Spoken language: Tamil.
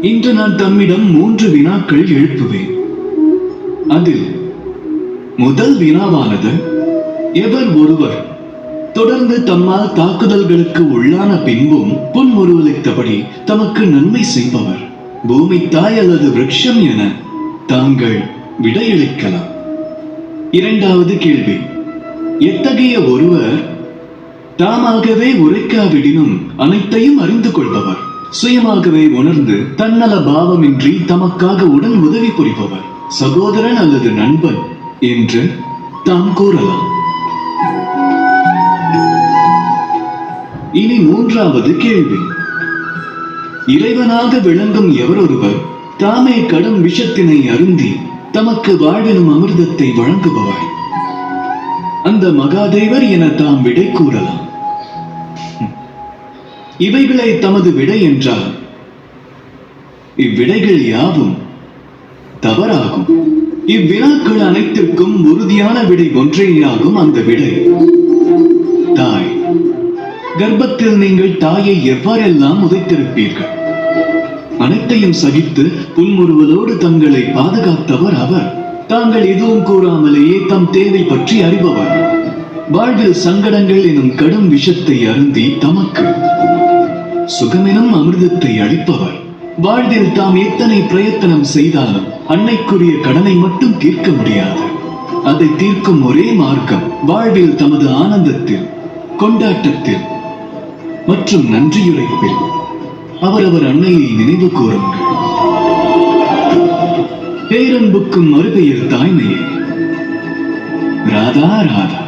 இன்று நான் தம்மிடம் 3 வினாக்கள் எழுப்புவேன். அதில் முதல் வினாவானது, எவர் ஒருவர் தொடர்ந்து தம்மால் தாக்குதல்களுக்கு உள்ளான பின்பும் புன்முறுவலித்தபடி தமக்கு நன்மை செய்பவர், பூமி தாய் அல்லது விருட்சம் என தாங்கள் விடையளிக்கலாம். இரண்டாவது கேள்வி, எத்தகைய ஒருவர் தாமாகவே உரைக்காவிடினும் அனைத்தையும் அறிந்து கொள்பவர், சுயமாகவே உணர்ந்து தன்னல பாவமின்றி தமக்காக உடன் உதவி புரிபவர், சகோதரன் அல்லது நண்பன் என்று தாம் கூறலாம். இனி மூன்றாவது கேள்வி, இறைவனாக விளங்கும் எவரொருவர் தாமே கடும் விஷத்தினை அருந்தி தமக்கு வாழ்வினும் அமிர்தத்தை வழங்குபவர், அந்த மகாதேவர் என தாம் விடை கூறலாம். இவைகளை தமது விடை என்றால் இவ்விடைகள் யாவும் தவறாகும். இவ்வினாக்கள் அனைத்திற்கும் உறுதியான விடை ஒன்றேயாகும். அந்த விடை தாய். கர்ப்பத்தில் நீங்கள் தாயை எவ்வாறெல்லாம் உதைத்திருப்பீர்கள்? அனைத்தையும் சகித்து புன்முறுவலோடு தங்களை பாதுகாத்தவர் அவர். தாங்கள் எதுவும் கூறாமலேயே தம் தேவை பற்றி அறிபவர். வாழ்வில் சங்கடங்கள் எனும் கடும் விஷத்தை அருந்தி தமக்கு சுகமெனும் அமிர்தத்தை அளிப்பவர். வாழ்வில் தாம் எத்தனை பிரயத்தனம் செய்தாலும் அன்னைக்குரிய கடனை மட்டும் தீர்க்க முடியாது. அதை தீர்க்கும் ஒரே மார்க்கம் வாழ்வில் தமது ஆனந்தத்தில், கொண்டாட்டத்தில் மற்றும் நன்றியுரைப்பில் அவரவர் அன்னையை நினைவு கூறுங்கள். பேரன்புக்கும் மறுபெயர் தாய்மையே. ராதா ராதா.